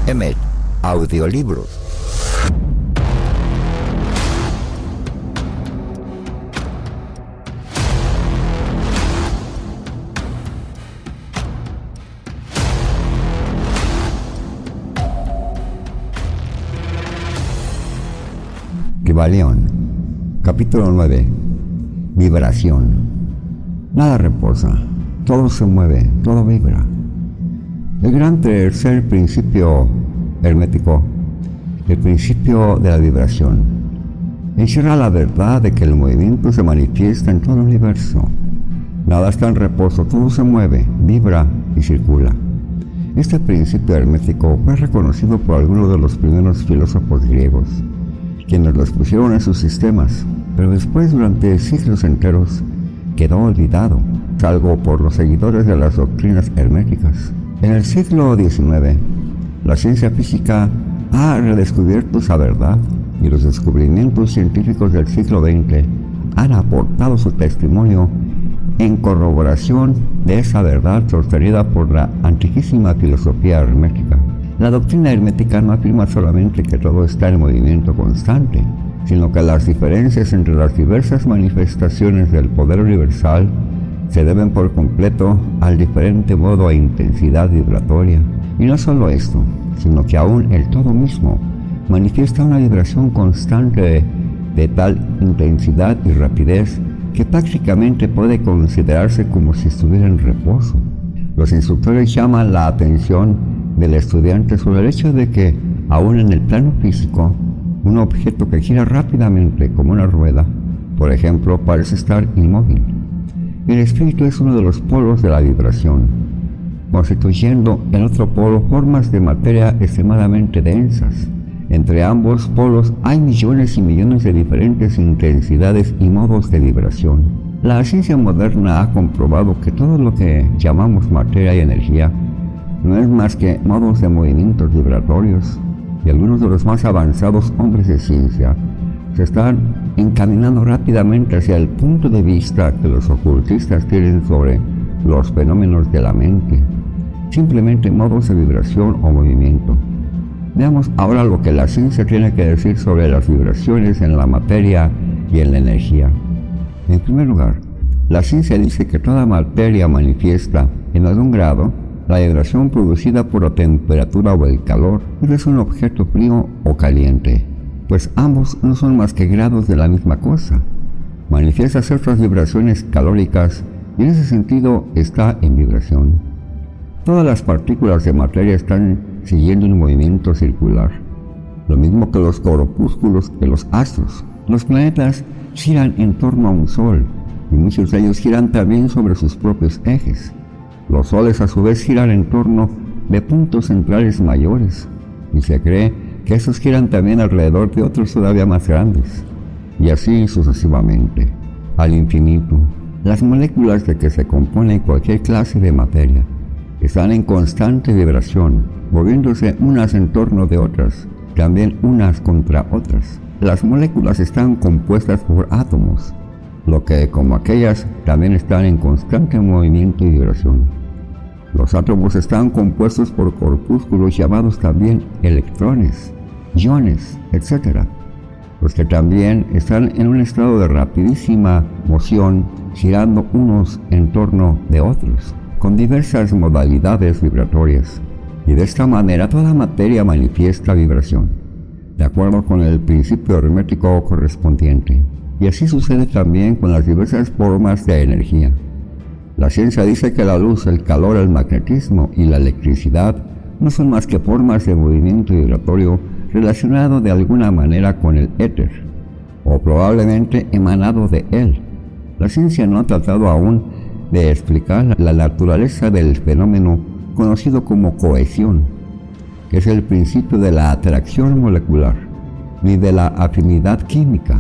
EMET Audiolibros. Kybalión. Capítulo 9. Vibración. Nada reposa, todo se mueve, todo vibra. El gran tercer principio hermético, el principio de la vibración, encierra la verdad de que el movimiento se manifiesta en todo el universo. Nada está en reposo, todo se mueve, vibra y circula. Este principio hermético fue reconocido por algunos de los primeros filósofos griegos, quienes lo expusieron en sus sistemas, pero después, durante siglos enteros, quedó olvidado, salvo por los seguidores de las doctrinas herméticas. En el siglo XIX, la ciencia física ha redescubierto esa verdad y los descubrimientos científicos del siglo XX han aportado su testimonio en corroboración de esa verdad sostenida por la antiquísima filosofía hermética. La doctrina hermética no afirma solamente que todo está en movimiento constante, sino que las diferencias entre las diversas manifestaciones del poder universal se deben por completo al diferente modo e intensidad vibratoria. Y no solo esto, sino que aún el todo mismo manifiesta una vibración constante de tal intensidad y rapidez que prácticamente puede considerarse como si estuviera en reposo. Los instructores llaman la atención del estudiante sobre el hecho de que, aún en el plano físico, un objeto que gira rápidamente como una rueda, por ejemplo, parece estar inmóvil. El espíritu es uno de los polos de la vibración, constituyendo el otro polo formas de materia extremadamente densas. Entre ambos polos hay millones y millones de diferentes intensidades y modos de vibración. La ciencia moderna ha comprobado que todo lo que llamamos materia y energía no es más que modos de movimientos vibratorios, y algunos de los más avanzados hombres de ciencia se están encaminando rápidamente hacia el punto de vista que los ocultistas tienen sobre los fenómenos de la mente, simplemente modos de vibración o movimiento. Veamos ahora lo que la ciencia tiene que decir sobre las vibraciones en la materia y en la energía. En primer lugar, la ciencia dice que toda materia manifiesta en algún grado la vibración producida por la temperatura o el calor, pero es un objeto frío o caliente, pues ambos no son más que grados de la misma cosa. Manifiesta ciertas vibraciones calóricas y en ese sentido está en vibración. Todas las partículas de materia están siguiendo un movimiento circular, lo mismo que los corpúsculos de los astros. Los planetas giran en torno a un sol y muchos de ellos giran también sobre sus propios ejes. Los soles a su vez giran en torno de puntos centrales mayores y se cree que estos giran también alrededor de otros todavía más grandes, y así sucesivamente, al infinito. Las moléculas de que se compone cualquier clase de materia están en constante vibración, moviéndose unas en torno de otras, también unas contra otras. Las moléculas están compuestas por átomos, lo que, como aquellas, también están en constante movimiento y vibración. Los átomos están compuestos por corpúsculos llamados también electrones, iones, etc., los que también están en un estado de rapidísima moción, girando unos en torno de otros, con diversas modalidades vibratorias, y de esta manera toda materia manifiesta vibración, de acuerdo con el principio hermético correspondiente. Y así sucede también con las diversas formas de energía. La ciencia dice que la luz, el calor, el magnetismo y la electricidad no son más que formas de movimiento vibratorio relacionado de alguna manera con el éter, o probablemente emanado de él. La ciencia no ha tratado aún de explicar la naturaleza del fenómeno conocido como cohesión, que es el principio de la atracción molecular, ni de la afinidad química,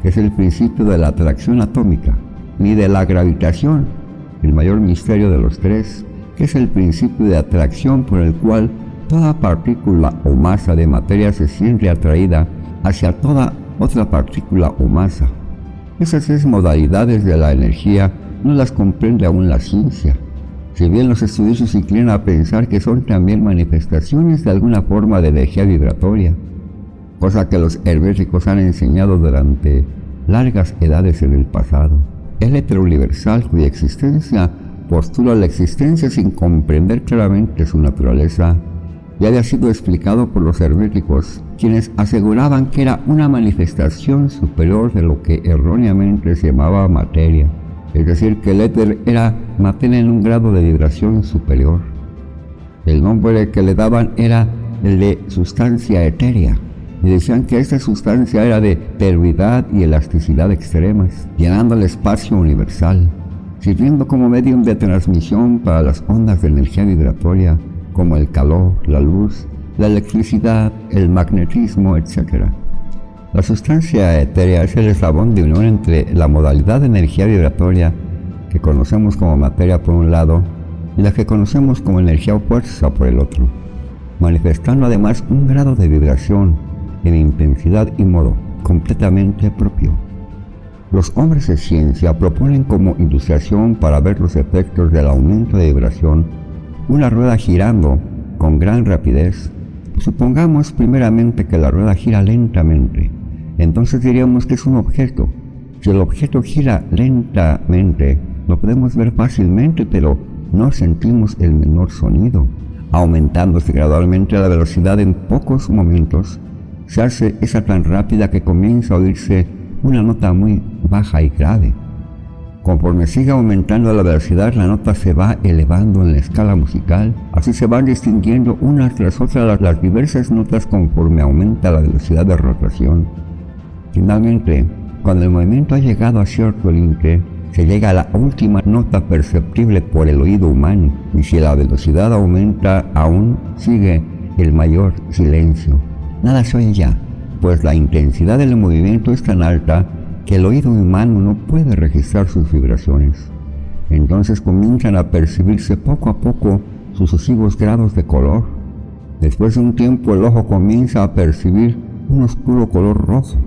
que es el principio de la atracción atómica, ni de la gravitación, el mayor misterio de los tres, que es el principio de atracción por el cual toda partícula o masa de materia se siente atraída hacia toda otra partícula o masa. Esas tres modalidades de la energía no las comprende aún la ciencia, Si bien los estudiosos se inclinan a pensar que son también manifestaciones de alguna forma de energía vibratoria, cosa que los herméticos han enseñado durante largas edades en el pasado. El éter universal, cuya existencia postula la existencia sin comprender claramente su naturaleza, ya había sido explicado por los herméticos, quienes aseguraban que era una manifestación superior de lo que erróneamente se llamaba materia, es decir, que el éter era materia en un grado de vibración superior. El nombre que le daban era el de sustancia etérea, y decían que esta sustancia era de pervividad y elasticidad extremas, llenando el espacio universal, sirviendo como medium de transmisión para las ondas de energía vibratoria, como el calor, la luz, la electricidad, el magnetismo, etc. La sustancia etérea es el eslabón de unión entre la modalidad de energía vibratoria que conocemos como materia por un lado y la que conocemos como energía o fuerza por el otro, manifestando además un grado de vibración en intensidad y modo completamente propio. Los hombres de ciencia proponen como ilustración para ver los efectos del aumento de vibración una rueda girando con gran rapidez. Supongamos primeramente que la rueda gira lentamente, entonces diríamos que es un objeto. Si el objeto gira lentamente, lo podemos ver fácilmente, pero no sentimos el menor sonido. Aumentándose gradualmente la velocidad en pocos momentos, se hace esa tan rápida que comienza a oírse una nota muy baja y grave. Conforme sigue aumentando la velocidad, la nota se va elevando en la escala musical. Así se van distinguiendo unas tras otras las diversas notas conforme aumenta la velocidad de rotación. Finalmente, cuando el movimiento ha llegado a cierto límite, se llega a la última nota perceptible por el oído humano, y si la velocidad aumenta, aún sigue el mayor silencio. Nada se oye ya, pues la intensidad del movimiento es tan alta que el oído humano no puede registrar sus vibraciones. Entonces comienzan a percibirse poco a poco sucesivos grados de color. Después de un tiempo el ojo comienza a percibir un oscuro color rojo.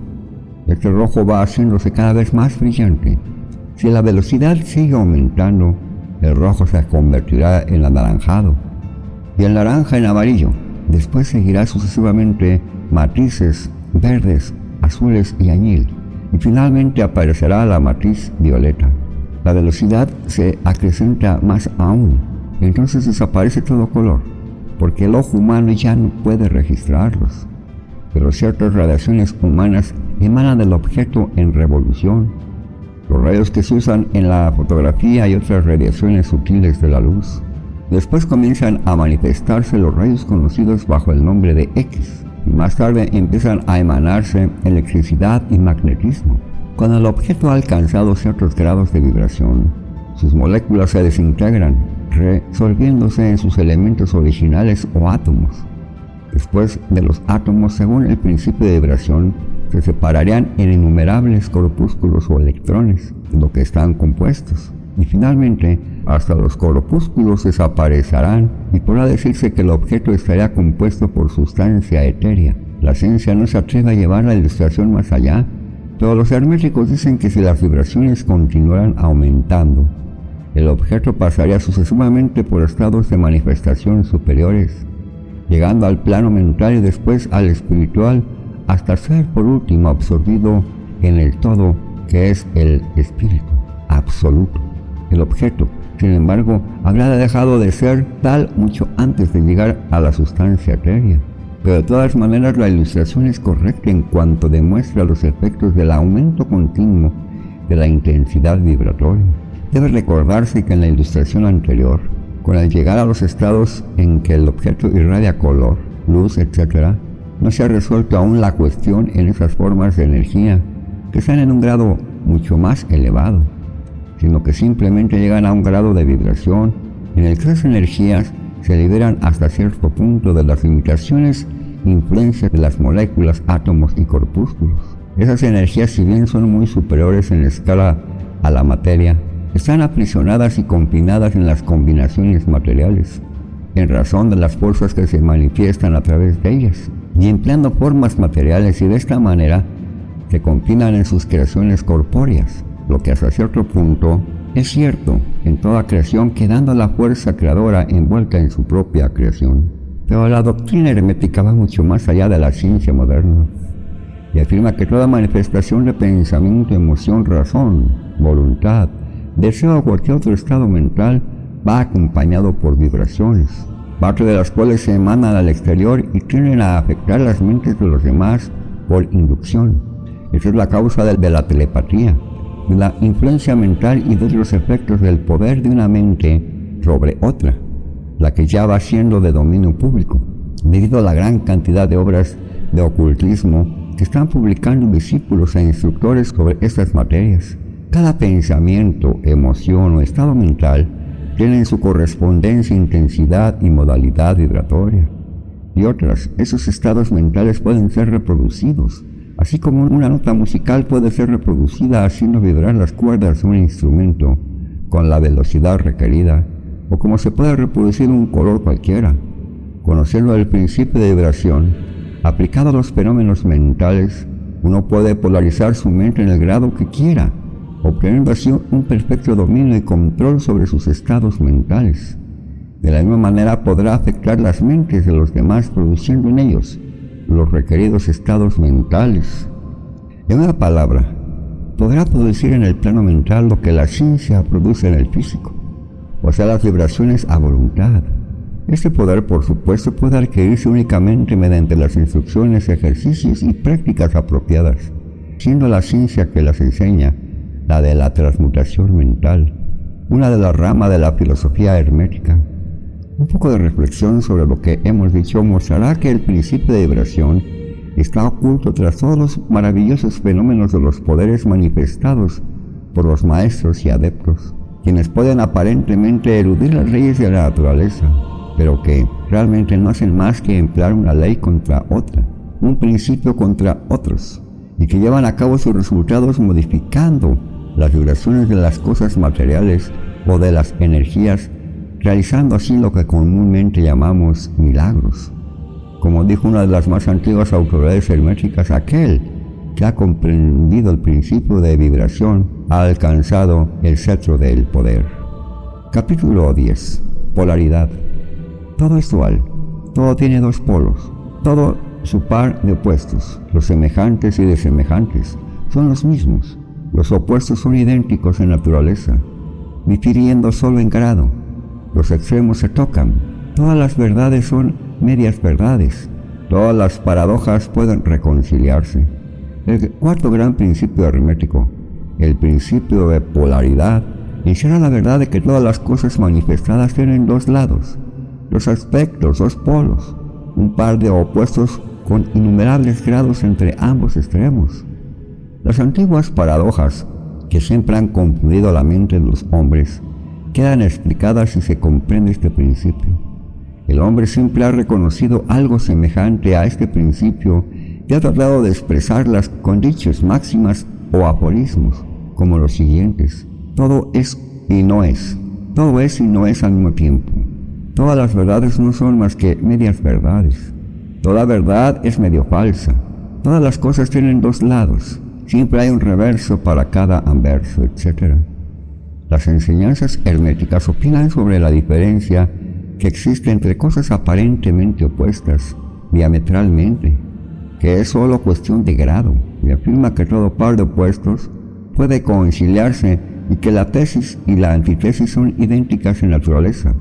Este rojo va haciéndose cada vez más brillante. Si la velocidad sigue aumentando, el rojo se convertirá en anaranjado y el naranja en amarillo. Después seguirá sucesivamente matices verdes, azules y añil, y finalmente aparecerá la matiz violeta. La velocidad se acrecenta más aún, entonces desaparece todo color, porque el ojo humano ya no puede registrarlos. Pero ciertas radiaciones humanas emanan del objeto en revolución. Los rayos que se usan en la fotografía y otras radiaciones sutiles de la luz. Después comienzan a manifestarse los rayos conocidos bajo el nombre de X, y más tarde empiezan a emanarse electricidad y magnetismo. Cuando el objeto ha alcanzado ciertos grados de vibración, sus moléculas se desintegran, resolviéndose en sus elementos originales o átomos. Después de los átomos, según el principio de vibración, se separarían en innumerables corpúsculos o electrones de lo que están compuestos. Y finalmente, hasta los corpúsculos desaparecerán y podrá decirse que el objeto estaría compuesto por sustancia etérea. La ciencia no se atreve a llevar la ilustración más allá, pero los herméticos dicen que si las vibraciones continuaran aumentando, el objeto pasaría sucesivamente por estados de manifestación superiores, llegando al plano mental y después al espiritual, hasta ser por último absorbido en el todo, que es el espíritu absoluto. El objeto, sin embargo, habría dejado de ser tal mucho antes de llegar a la sustancia etérea. Pero de todas maneras la ilustración es correcta en cuanto demuestra los efectos del aumento continuo de la intensidad vibratoria. Debe recordarse que en la ilustración anterior, con el llegar a los estados en que el objeto irradia color, luz, etc., no se ha resuelto aún la cuestión en esas formas de energía que están en un grado mucho más elevado, sino que simplemente llegan a un grado de vibración en el que esas energías se liberan hasta cierto punto de las limitaciones e influencias de las moléculas, átomos y corpúsculos. Esas energías, si bien son muy superiores en escala a la materia, están aprisionadas y confinadas en las combinaciones materiales, en razón de las fuerzas que se manifiestan a través de ellas, y empleando formas materiales, y de esta manera se confinan en sus creaciones corpóreas, lo que hasta cierto punto Es cierto, en toda creación, quedando la fuerza creadora envuelta en su propia creación. Pero la doctrina hermética va mucho más allá de la ciencia moderna y afirma que toda manifestación de pensamiento, emoción, razón, voluntad, deseo o cualquier otro estado mental va acompañado por vibraciones, parte de las cuales se emanan al exterior y tienden a afectar las mentes de los demás por inducción. Esa es la causa de la telepatía, de la influencia mental y de los efectos del poder de una mente sobre otra, la que ya va siendo de dominio público, debido a la gran cantidad de obras de ocultismo que están publicando discípulos e instructores sobre estas materias. Cada pensamiento, emoción o estado mental tienen su correspondencia, intensidad y modalidad vibratoria. Y otras, esos estados mentales pueden ser reproducidos, así como una nota musical puede ser reproducida haciendo vibrar las cuerdas de un instrumento con la velocidad requerida, o como se puede reproducir un color cualquiera. Conociendo el principio de vibración, aplicado a los fenómenos mentales, uno puede polarizar su mente en el grado que quiera, obteniendo así un perfecto dominio y control sobre sus estados mentales. De la misma manera podrá afectar las mentes de los demás produciendo en ellos los requeridos estados mentales. En una palabra, podrá producir en el plano mental lo que la ciencia produce en el físico, o sea, las vibraciones a voluntad. Este poder, por supuesto, puede adquirirse únicamente mediante las instrucciones, ejercicios y prácticas apropiadas, siendo la ciencia que las enseña la de la transmutación mental, una de las ramas de la filosofía hermética. Un poco de reflexión sobre lo que hemos dicho mostrará que el principio de vibración está oculto tras todos los maravillosos fenómenos de los poderes manifestados por los maestros y adeptos, quienes pueden aparentemente eludir las leyes de la naturaleza, pero que realmente no hacen más que emplear una ley contra otra, un principio contra otros, y que llevan a cabo sus resultados modificando las vibraciones de las cosas materiales o de las energías, realizando así lo que comúnmente llamamos milagros. Como dijo una de las más antiguas autoridades herméticas, aquel que ha comprendido el principio de vibración ha alcanzado el cetro del poder. Capítulo 10. Polaridad. Todo es dual, todo tiene dos polos, todo su par de opuestos. Los semejantes y desemejantes son los mismos, los opuestos son idénticos en naturaleza, difiriendo solo en grado. Los extremos se tocan, todas las verdades son medias verdades, todas las paradojas pueden reconciliarse. El cuarto gran principio hermético, el principio de polaridad, encierra la verdad de que todas las cosas manifestadas tienen dos lados, dos aspectos, dos polos, un par de opuestos con innumerables grados entre ambos extremos. Las antiguas paradojas, que siempre han confundido la mente de los hombres, quedan explicadas si se comprende este principio. El hombre siempre ha reconocido algo semejante a este principio y ha tratado de expresarlas con dichos, máximas o aforismos, como los siguientes: todo es y no es, todo es y no es al mismo tiempo. Todas las verdades no son más que medias verdades. Toda verdad es medio falsa. Todas las cosas tienen dos lados. Siempre hay un reverso para cada anverso, etc. Las enseñanzas herméticas opinan sobre la diferencia que existe entre cosas aparentemente opuestas, diametralmente, que es solo cuestión de grado, y afirma que todo par de opuestos puede conciliarse y que la tesis y la antítesis son idénticas en naturaleza,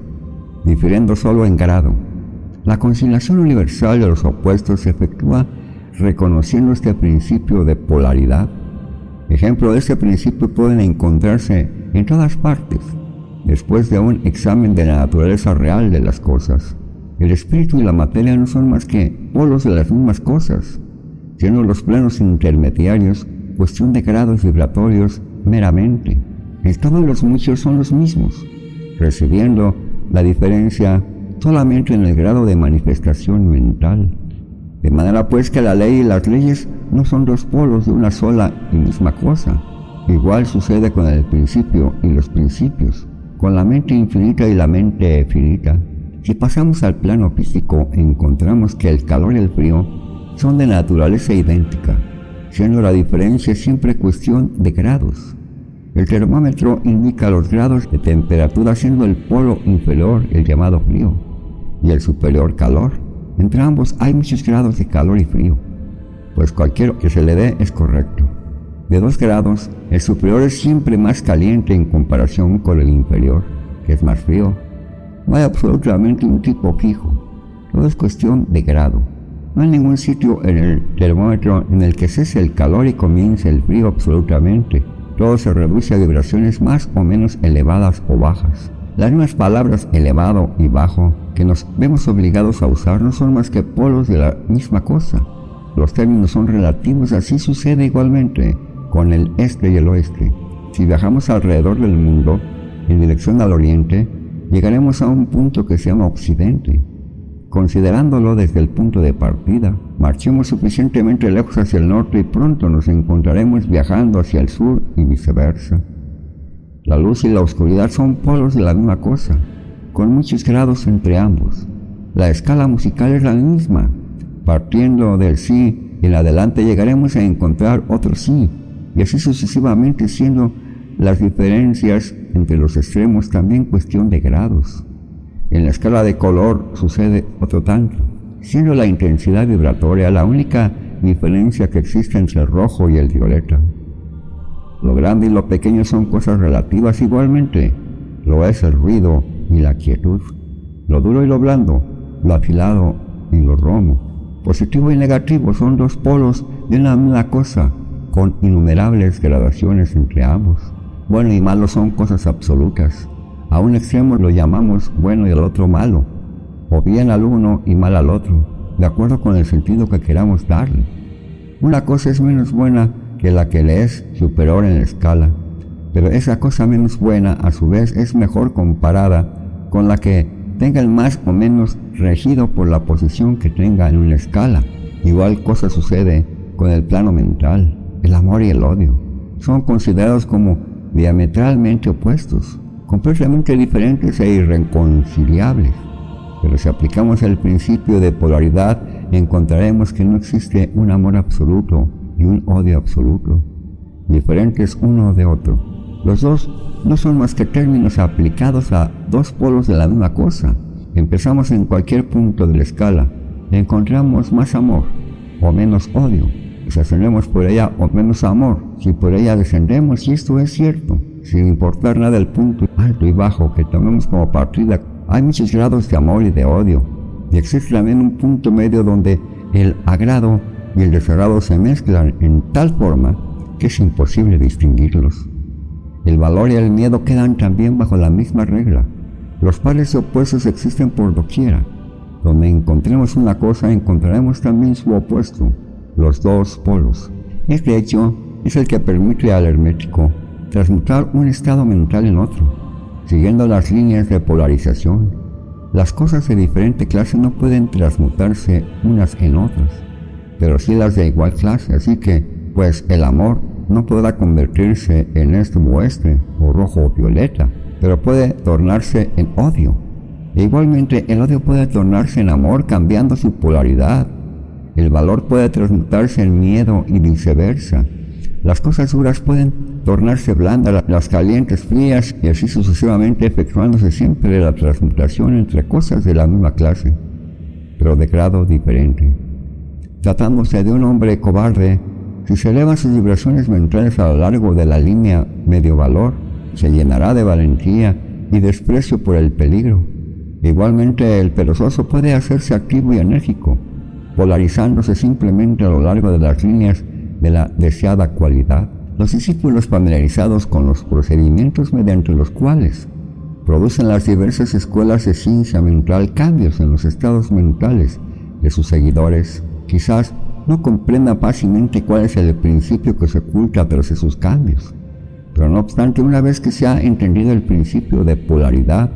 difiriendo solo en grado. La conciliación universal de los opuestos se efectúa reconociendo este principio de polaridad. Ejemplos de este principio pueden encontrarse en todas partes. Después de un examen de la naturaleza real de las cosas, el espíritu y la materia no son más que polos de las mismas cosas, siendo los planos intermediarios cuestión de grados vibratorios meramente. El estado de los muchos son los mismos, recibiendo la diferencia solamente en el grado de manifestación mental. De manera pues que la ley y las leyes no son dos polos de una sola y misma cosa. Igual sucede con el principio y los principios, con la mente infinita y la mente finita. Si pasamos al plano físico, encontramos que el calor y el frío son de naturaleza idéntica, siendo la diferencia siempre cuestión de grados. El termómetro indica los grados de temperatura, siendo el polo inferior el llamado frío y el superior calor. Entre ambos hay muchos grados de calor y frío, pues cualquier que se le dé es correcto. De 2 grados, el superior es siempre más caliente en comparación con el inferior, que es más frío. No hay absolutamente un tipo fijo, todo es cuestión de grado. No hay ningún sitio en el termómetro en el que cese el calor y comience el frío absolutamente. Todo se reduce a vibraciones más o menos elevadas o bajas. Las mismas palabras elevado y bajo que nos vemos obligados a usar no son más que polos de la misma cosa. Los términos son relativos, así sucede igualmente con el este y el oeste. Si viajamos alrededor del mundo en dirección al oriente, llegaremos a un punto que se llama occidente. Considerándolo desde el punto de partida, marchemos suficientemente lejos hacia el norte y pronto nos encontraremos viajando hacia el sur y viceversa. La luz y la oscuridad son polos de la misma cosa, con muchos grados entre ambos. La escala musical es la misma. Partiendo del sí, en adelante llegaremos a encontrar otro sí, y así sucesivamente, siendo las diferencias entre los extremos también cuestión de grados. En la escala de color sucede otro tanto, siendo la intensidad vibratoria la única diferencia que existe entre el rojo y el violeta. Lo grande y lo pequeño son cosas relativas igualmente, lo es el ruido y la quietud, lo duro y lo blando, lo afilado y lo romo. Positivo y negativo son 2 polos de una misma cosa, con innumerables gradaciones entre ambos. Bueno y malo son cosas absolutas. A un extremo lo llamamos bueno y al otro malo, o bien al uno y mal al otro, de acuerdo con el sentido que queramos darle. Una cosa es menos buena que la que le es superior en la escala, pero esa cosa menos buena a su vez es mejor comparada con la que tenga el más o menos regido por la posición que tenga en una escala. Igual cosa sucede con el plano mental. El amor y el odio son considerados como diametralmente opuestos, completamente diferentes e irreconciliables. Pero si aplicamos el principio de polaridad, encontraremos que no existe un amor absoluto y un odio absoluto, diferentes uno de otro. Los dos no son más que términos aplicados a 2 polos de la misma cosa. Empezamos en cualquier punto de la escala, encontramos más amor o menos odio. Si ascendemos por ella o menos amor, si por ella descendemos, y esto es cierto, sin importar nada del punto alto y bajo que tomemos como partida. Hay muchos grados de amor y de odio, y existe también un punto medio donde el agrado y el desagrado se mezclan en tal forma que es imposible distinguirlos. El valor y el miedo quedan también bajo la misma regla. Los pares opuestos existen por doquiera. Donde encontremos una cosa, encontraremos también su opuesto, los 2 polos. Este hecho es el que permite al hermético transmutar un estado mental en otro, siguiendo las líneas de polarización. Las cosas de diferente clase no pueden transmutarse unas en otras, pero sí las de igual clase, así que, pues el amor no podrá convertirse en este u oeste, o rojo o violeta, pero puede tornarse en odio. E igualmente el odio puede tornarse en amor cambiando su polaridad. El valor puede transmutarse en miedo y viceversa. Las cosas duras pueden tornarse blandas, las calientes frías, y así sucesivamente, efectuándose siempre la transmutación entre cosas de la misma clase, pero de grado diferente. Tratándose de un hombre cobarde, si se elevan sus vibraciones mentales a lo largo de la línea medio valor, se llenará de valentía y desprecio por el peligro. Igualmente el perezoso puede hacerse activo y enérgico, polarizándose simplemente a lo largo de las líneas de la deseada cualidad. Los discípulos familiarizados con los procedimientos mediante los cuales producen las diversas escuelas de ciencia mental cambios en los estados mentales de sus seguidores, quizás no comprendan fácilmente cuál es el principio que se oculta tras sus cambios. Pero no obstante, una vez que se ha entendido el principio de polaridad,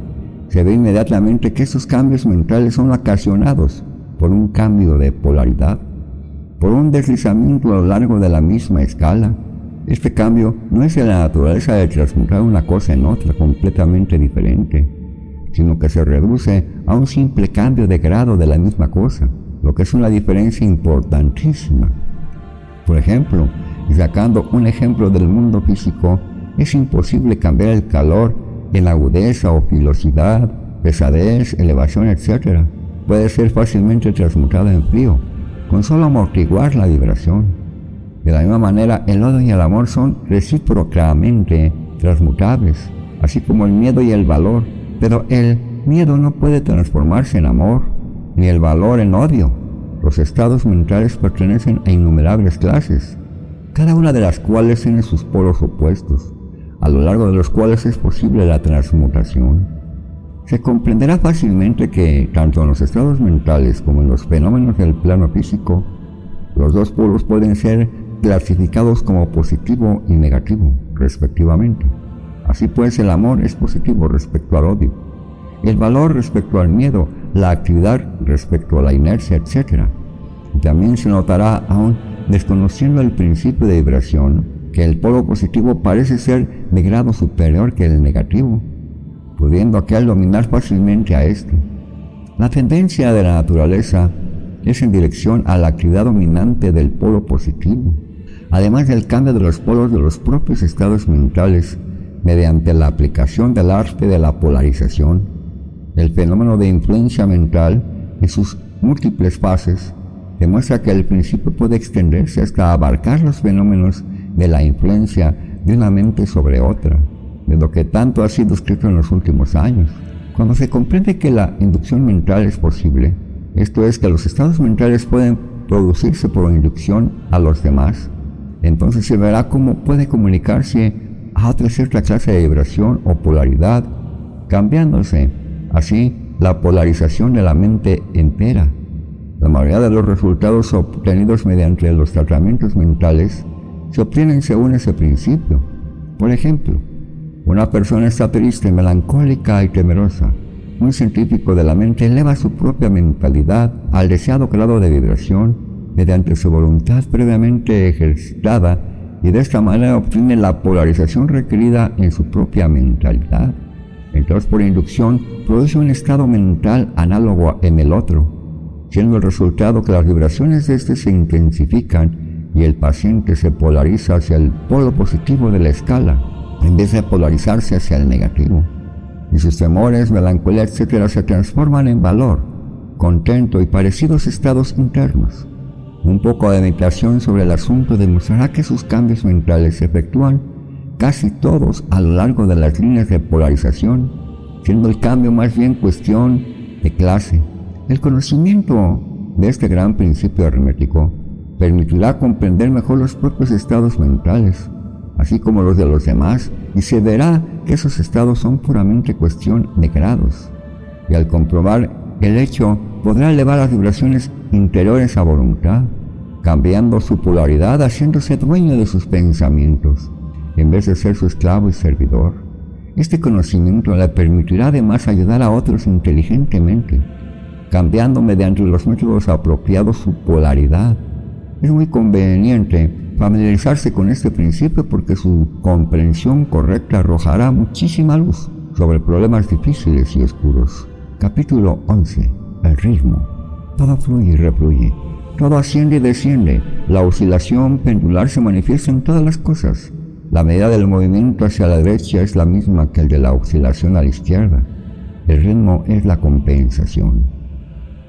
se ve inmediatamente que estos cambios mentales son ocasionados por un cambio de polaridad, por un deslizamiento a lo largo de la misma escala. Este cambio no es de la naturaleza de transmutar una cosa en otra completamente diferente, sino que se reduce a un simple cambio de grado de la misma cosa, lo que es una diferencia importantísima. Por ejemplo, y sacando un ejemplo del mundo físico, es imposible cambiar el calor en agudeza o filosidad, pesadez, elevación, etc. Puede ser fácilmente transmutada en frío, con solo amortiguar la vibración. De la misma manera, el odio y el amor son recíprocamente transmutables, así como el miedo y el valor, pero el miedo no puede transformarse en amor, ni el valor en odio. Los estados mentales pertenecen a innumerables clases, cada una de las cuales tiene sus polos opuestos, a lo largo de los cuales es posible la transmutación. Se comprenderá fácilmente que, tanto en los estados mentales como en los fenómenos del plano físico, los dos polos pueden ser clasificados como positivo y negativo, respectivamente. Así pues, el amor es positivo respecto al odio, el valor respecto al miedo, la actividad respecto a la inercia, etc. Y también se notará, aún desconociendo el principio de vibración, que el polo positivo parece ser de grado superior que el negativo, pudiendo aquel dominar fácilmente a este. La tendencia de la naturaleza es en dirección a la actividad dominante del polo positivo, además del cambio de los polos de los propios estados mentales mediante la aplicación del arte de la polarización. El fenómeno de influencia mental y sus múltiples fases demuestra que el principio puede extenderse hasta abarcar los fenómenos de la influencia de una mente sobre otra, de lo que tanto ha sido escrito en los últimos años. Cuando se comprende que la inducción mental es posible, esto es, que los estados mentales pueden producirse por inducción a los demás, entonces se verá cómo puede comunicarse a otra cierta clase de vibración o polaridad, cambiándose así la polarización de la mente entera. La mayoría de los resultados obtenidos mediante los tratamientos mentales se obtienen según ese principio. Por ejemplo, una persona está triste, melancólica y temerosa. Un científico de la mente eleva su propia mentalidad al deseado grado de vibración mediante su voluntad previamente ejercitada, y de esta manera obtiene la polarización requerida en su propia mentalidad. Entonces, por inducción, produce un estado mental análogo en el otro, siendo el resultado que las vibraciones de este se intensifican y el paciente se polariza hacia el polo positivo de la escala, en vez de polarizarse hacia el negativo. Y sus temores, melancolía, etc. se transforman en valor, contento y parecidos estados internos. Un poco de meditación sobre el asunto demostrará que sus cambios mentales se efectúan casi todos a lo largo de las líneas de polarización, siendo el cambio más bien cuestión de clase. El conocimiento de este gran principio hermético permitirá comprender mejor los propios estados mentales, así como los de los demás, y se verá que esos estados son puramente cuestión de grados. Y al comprobar el hecho, podrá elevar las vibraciones interiores a voluntad, cambiando su polaridad, haciéndose dueño de sus pensamientos, en vez de ser su esclavo y servidor. Este conocimiento le permitirá además ayudar a otros inteligentemente, cambiando mediante los métodos apropiados su polaridad. Es muy conveniente familiarizarse con este principio porque su comprensión correcta arrojará muchísima luz sobre problemas difíciles y oscuros. Capítulo 11. El ritmo. Todo fluye y refluye. Todo asciende y desciende. La oscilación pendular se manifiesta en todas las cosas. La medida del movimiento hacia la derecha es la misma que el de la oscilación a la izquierda. El ritmo es la compensación.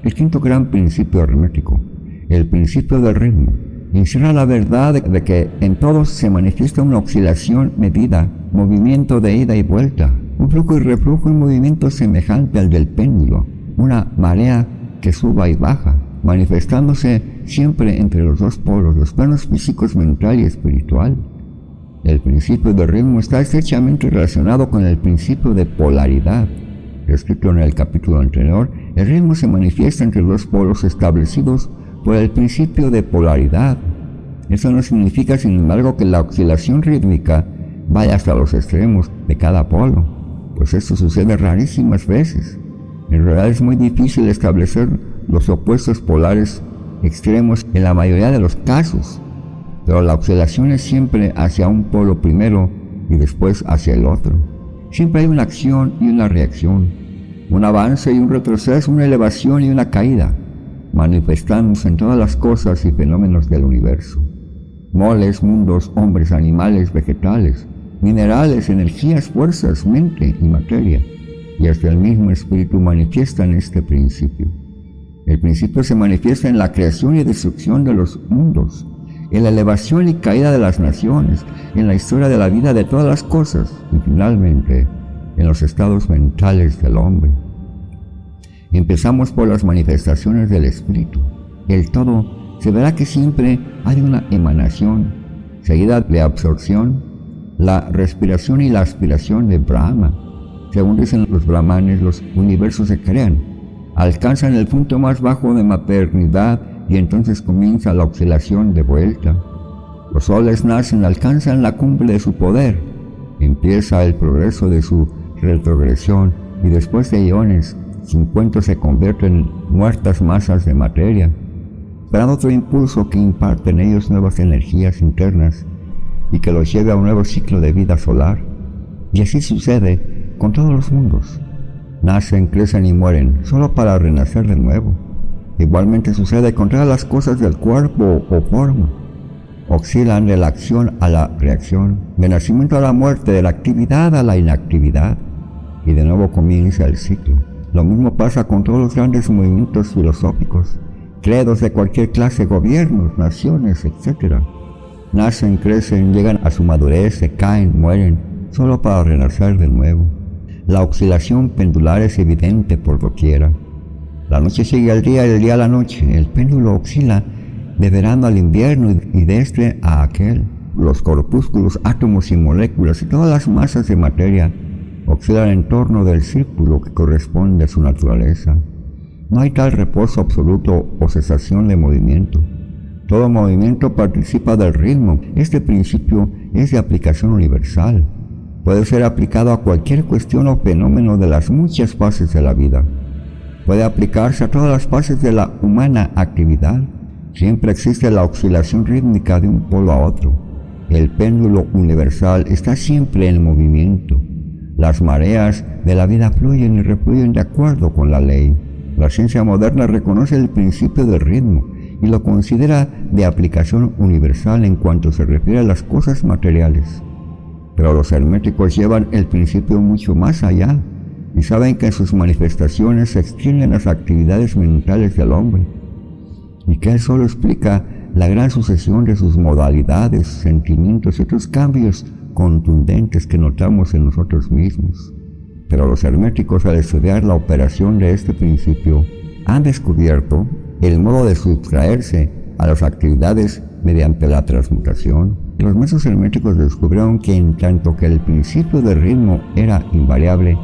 El quinto gran principio hermético, el principio del ritmo, encierra la verdad de que en todos se manifiesta una oscilación medida, movimiento de ida y vuelta, un flujo y reflujo en movimiento semejante al del péndulo, una marea que suba y baja, manifestándose siempre entre los dos polos, los planos físicos, mental y espiritual. El principio del ritmo está estrechamente relacionado con el principio de polaridad. Escrito en el capítulo anterior, el ritmo se manifiesta entre los polos establecidos por el principio de polaridad. Eso no significa, sin embargo, que la oscilación rítmica vaya hasta los extremos de cada polo, pues esto sucede rarísimas veces. En realidad es muy difícil establecer los opuestos polares extremos en la mayoría de los casos, pero la oscilación es siempre hacia un polo primero y después hacia el otro. Siempre hay una acción y una reacción, un avance y un retroceso, una elevación y una caída, manifestándose en todas las cosas y fenómenos del universo. Moles, mundos, hombres, animales, vegetales, minerales, energías, fuerzas, mente y materia, y hasta el mismo espíritu manifiestan este principio. El principio se manifiesta en la creación y destrucción de los mundos, en la elevación y caída de las naciones, en la historia de la vida de todas las cosas y finalmente en los estados mentales del hombre. Empezamos por las manifestaciones del espíritu. El todo se verá que siempre hay una emanación, seguida de absorción, la respiración y la aspiración de Brahma. Según dicen los brahmanes, los universos se crean, alcanzan el punto más bajo de maternidad y entonces comienza la oscilación de vuelta. Los soles nacen, alcanzan la cumbre de su poder, empieza el progreso de su retrogresión y después de eones, su encuentro se convierte en muertas masas de materia, esperando otro impulso que imparte en ellos nuevas energías internas y que los lleve a un nuevo ciclo de vida solar. Y así sucede con todos los mundos. Nacen, crecen y mueren, solo para renacer de nuevo. Igualmente sucede con todas las cosas del cuerpo o forma. Oscilan de la acción a la reacción, del nacimiento a la muerte, de la actividad a la inactividad, y de nuevo comienza el ciclo. Lo mismo pasa con todos los grandes movimientos filosóficos, credos de cualquier clase, gobiernos, naciones, etc. Nacen, crecen, llegan a su madurez, se caen, mueren, solo para renacer de nuevo. La oscilación pendular es evidente por doquiera. La noche sigue al día y el día a la noche. El péndulo oscila de verano al invierno y de este a aquel. Los corpúsculos, átomos y moléculas y todas las masas de materia oscilan en torno del círculo que corresponde a su naturaleza. No hay tal reposo absoluto o cesación de movimiento. Todo movimiento participa del ritmo. Este principio es de aplicación universal. Puede ser aplicado a cualquier cuestión o fenómeno de las muchas fases de la vida. Puede aplicarse a todas las fases de la humana actividad. Siempre existe la oscilación rítmica de un polo a otro. El péndulo universal está siempre en movimiento. Las mareas de la vida fluyen y refluyen de acuerdo con la ley. La ciencia moderna reconoce el principio del ritmo y lo considera de aplicación universal en cuanto se refiere a las cosas materiales. Pero los herméticos llevan el principio mucho más allá y saben que en sus manifestaciones se extienden las actividades mentales del hombre y que él solo explica la gran sucesión de sus modalidades, sentimientos y otros cambios contundentes que notamos en nosotros mismos. Pero los herméticos, al estudiar la operación de este principio, han descubierto el modo de sustraerse a las actividades mediante la transmutación. Los maestros herméticos descubrieron que en tanto que el principio del ritmo era invariable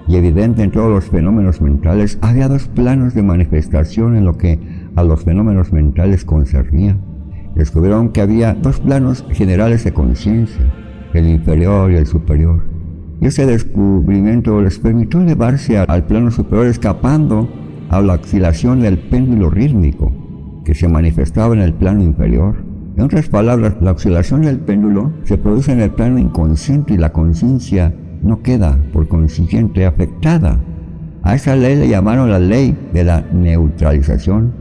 y evidente en todos los fenómenos mentales, había dos planos de manifestación en lo que a los fenómenos mentales concernía. Descubrieron que había dos planos generales de conciencia, el inferior y el superior. Y ese descubrimiento les permitió elevarse al plano superior, escapando a la oscilación del péndulo rítmico que se manifestaba en el plano inferior. En otras palabras, la oscilación del péndulo se produce en el plano inconsciente y la conciencia no queda, por consiguiente, afectada. A esa ley le llamaron la ley de la neutralización.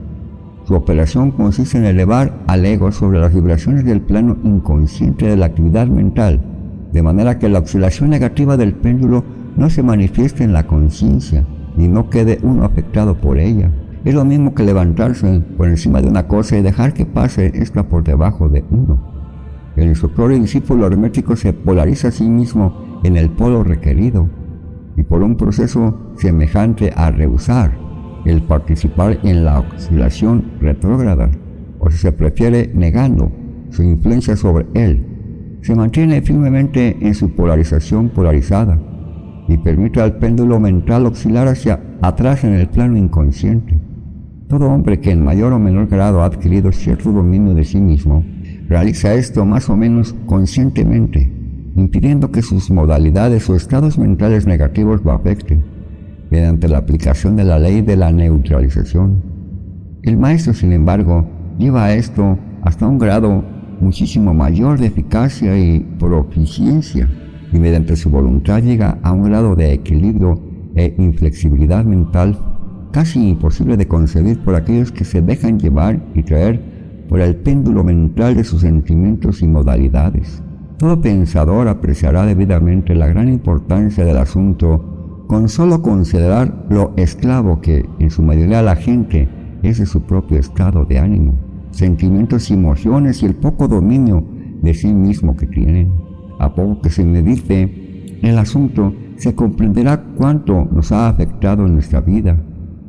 Su operación consiste en elevar al ego sobre las vibraciones del plano inconsciente de la actividad mental, de manera que la oscilación negativa del péndulo no se manifieste en la conciencia, ni no quede uno afectado por ella. Es lo mismo que levantarse por encima de una cosa y dejar que pase esta por debajo de uno. El instructor y discípulo hermético se polariza a sí mismo en el polo requerido, y por un proceso semejante a rehusar el participar en la oscilación retrógrada, o si se prefiere negando su influencia sobre él, se mantiene firmemente en su polarización polarizada y permite al péndulo mental oscilar hacia atrás en el plano inconsciente. Todo hombre que en mayor o menor grado ha adquirido cierto dominio de sí mismo realiza esto más o menos conscientemente, impidiendo que sus modalidades o estados mentales negativos lo afecten, mediante la aplicación de la ley de la neutralización. El maestro, sin embargo, lleva a esto hasta un grado muchísimo mayor de eficacia y proficiencia, y mediante su voluntad llega a un grado de equilibrio e inflexibilidad mental casi imposible de concebir por aquellos que se dejan llevar y traer por el péndulo mental de sus sentimientos y modalidades. Todo pensador apreciará debidamente la gran importancia del asunto con solo considerar lo esclavo que en su mayoría la gente es de su propio estado de ánimo, sentimientos y emociones y el poco dominio de sí mismo que tienen. A poco que se medite el asunto, se comprenderá cuánto nos ha afectado en nuestra vida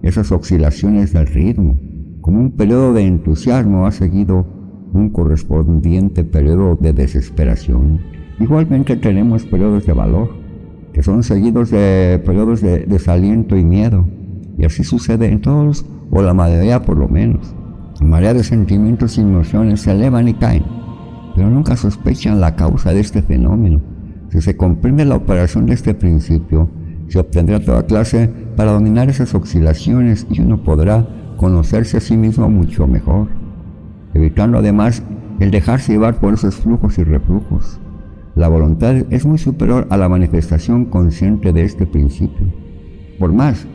esas oscilaciones del ritmo. Como un periodo de entusiasmo ha seguido un correspondiente periodo de desesperación. Igualmente tenemos periodos de valor, que son seguidos de periodos de desaliento y miedo, y así sucede en todos, o la mayoría por lo menos. La marea de sentimientos y emociones se elevan y caen, pero nunca sospechan la causa de este fenómeno. Si se comprende la operación de este principio, se obtendrá toda clase para dominar esas oscilaciones y uno podrá conocerse a sí mismo mucho mejor, evitando además el dejarse llevar por esos flujos y reflujos. La voluntad es muy superior a la manifestación consciente de este principio, por más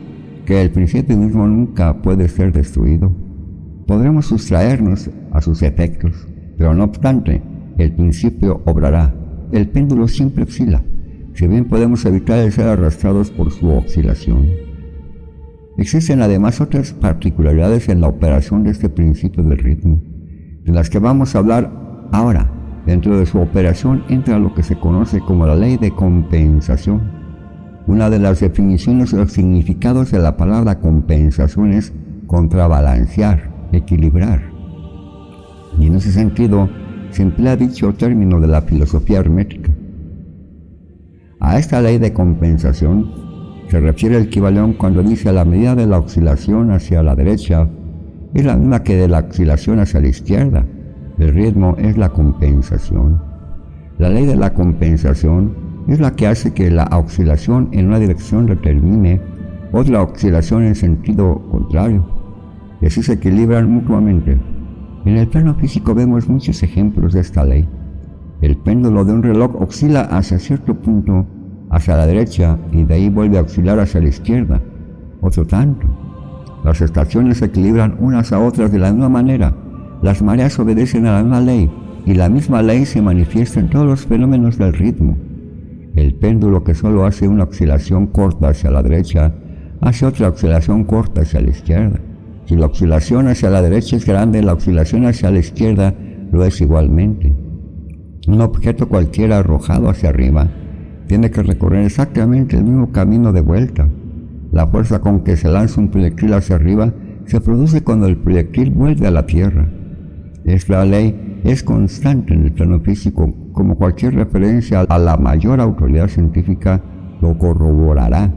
que el principio mismo nunca puede ser destruido. Podremos sustraernos a sus efectos, pero no obstante, el principio obrará. El péndulo siempre oscila, si bien podemos evitar el ser arrastrados por su oscilación. Existen además otras particularidades en la operación de este principio del ritmo, de las que vamos a hablar ahora. Dentro de su operación entra lo que se conoce como la ley de compensación. Una de las definiciones o los significados de la palabra compensación es contrabalancear, equilibrar. Y en ese sentido se emplea dicho término de la filosofía hermética. A esta ley de compensación se refiere el Kybalión cuando dice: la medida de la oscilación hacia la derecha es la misma que de la oscilación hacia la izquierda. El ritmo es la compensación. La ley de la compensación es la que hace que la oscilación en una dirección determine otra oscilación en sentido contrario, y así se equilibran mutuamente. En el plano físico vemos muchos ejemplos de esta ley. El péndulo de un reloj oscila hacia cierto punto hacia la derecha y de ahí vuelve a oscilar hacia la izquierda, otro tanto. Las estaciones se equilibran unas a otras de la misma manera. Las mareas obedecen a la misma ley, y la misma ley se manifiesta en todos los fenómenos del ritmo. El péndulo que solo hace una oscilación corta hacia la derecha, hace otra oscilación corta hacia la izquierda. Si la oscilación hacia la derecha es grande, la oscilación hacia la izquierda lo es igualmente. Un objeto cualquiera arrojado hacia arriba tiene que recorrer exactamente el mismo camino de vuelta. La fuerza con que se lanza un proyectil hacia arriba se produce cuando el proyectil vuelve a la Tierra. Esta ley es constante en el plano físico, como cualquier referencia a la mayor autoridad científica lo corroborará.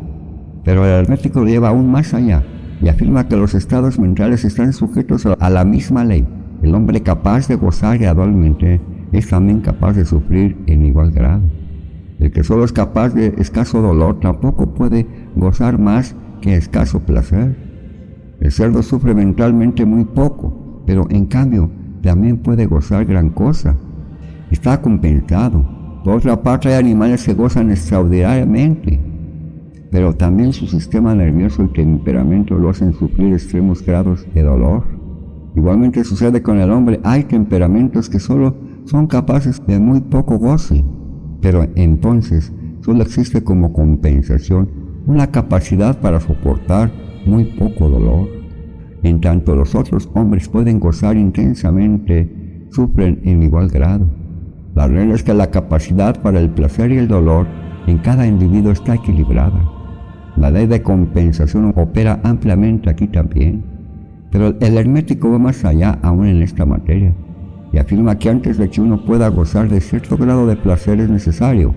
Pero el hermético lo lleva aún más allá y afirma que los estados mentales están sujetos a la misma ley. El hombre capaz de gozar gradualmente es también capaz de sufrir en igual grado. El que solo es capaz de escaso dolor tampoco puede gozar más que escaso placer. El cerdo sufre mentalmente muy poco, pero en cambio también puede gozar gran cosa. Está compensado. Por otra parte, hay animales que gozan extraordinariamente, pero también su sistema nervioso y temperamento lo hacen sufrir extremos grados de dolor. Igualmente sucede con el hombre. Hay temperamentos que solo son capaces de muy poco goce, pero entonces solo existe como compensación una capacidad para soportar muy poco dolor. En tanto los otros hombres pueden gozar intensamente, sufren en igual grado. La regla es que la capacidad para el placer y el dolor en cada individuo está equilibrada. La ley de compensación opera ampliamente aquí también, pero el hermético va más allá aún en esta materia y afirma que antes de que uno pueda gozar de cierto grado de placer es necesario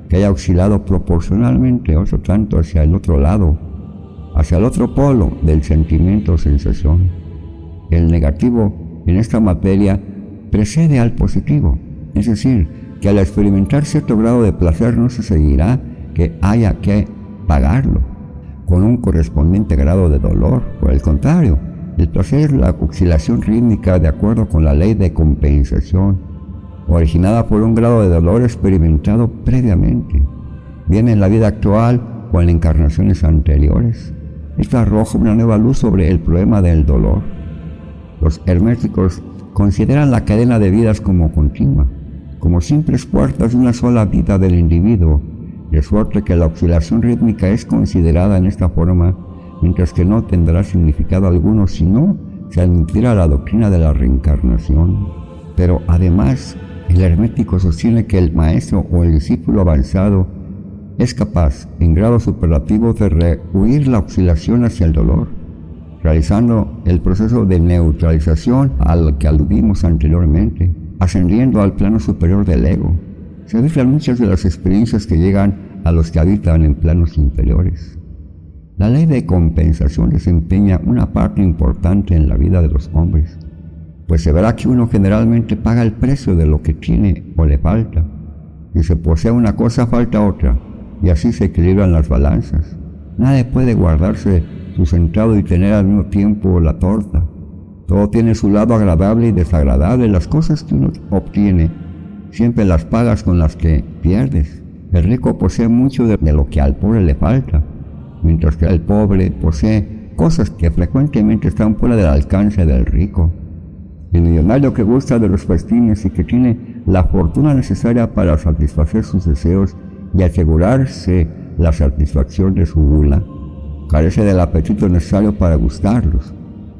que haya oscilado proporcionalmente otro tanto hacia el otro lado, hacia el otro polo del sentimiento o sensación. El negativo en esta materia precede al positivo, es decir, que al experimentar cierto grado de placer no se seguirá que haya que pagarlo con un correspondiente grado de dolor. Por el contrario, el placer es la oscilación rítmica de acuerdo con la ley de compensación, originada por un grado de dolor experimentado previamente, bien en la vida actual o en encarnaciones anteriores. Esto arroja una nueva luz sobre el problema del dolor. Los herméticos consideran la cadena de vidas como continua. como simples puertas de una sola vida del individuo, de suerte que la oscilación rítmica es considerada en esta forma, mientras que no tendrá significado alguno si no se admitiera la doctrina de la reencarnación. Pero además, el hermético sostiene que el maestro o el discípulo avanzado es capaz, en grado superlativo, de rehuir la oscilación hacia el dolor, realizando el proceso de neutralización al que aludimos anteriormente, ascendiendo al plano superior del ego. Se desvían muchas de las experiencias que llegan a los que habitan en planos inferiores. La ley de compensación desempeña una parte importante en la vida de los hombres, pues se verá que uno generalmente paga el precio de lo que tiene o le falta. Si se posee una cosa, falta otra, y así se equilibran las balanzas. Nadie puede guardarse su centavo y tener al mismo tiempo la torta. Todo tiene su lado agradable y desagradable. Las cosas que uno obtiene, siempre las pagas con las que pierdes. El rico posee mucho de lo que al pobre le falta, mientras que el pobre posee cosas que frecuentemente están fuera del alcance del rico. El millonario que gusta de los festines y que tiene la fortuna necesaria para satisfacer sus deseos y asegurarse la satisfacción de su gula, carece del apetito necesario para gustarlos,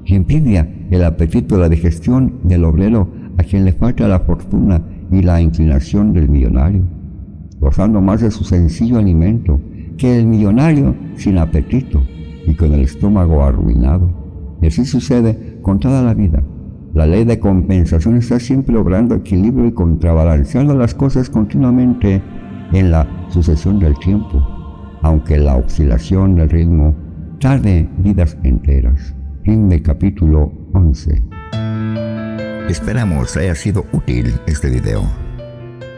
y envidia el apetito de la digestión del obrero a quien le falta la fortuna y la inclinación del millonario, gozando más de su sencillo alimento que el millonario sin apetito y con el estómago arruinado. Y así sucede con toda la vida. La ley de compensación está siempre obrando equilibrio y contrabalanceando las cosas continuamente en la sucesión del tiempo, aunque la oscilación del ritmo tarde vidas enteras. Fin del capítulo 11. Esperamos haya sido útil este video.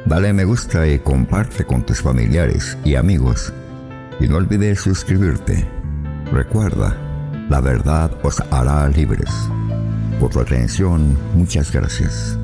Dale me gusta y comparte con tus familiares y amigos. Y no olvides suscribirte. Recuerda, la verdad os hará libres. Por tu atención, muchas gracias.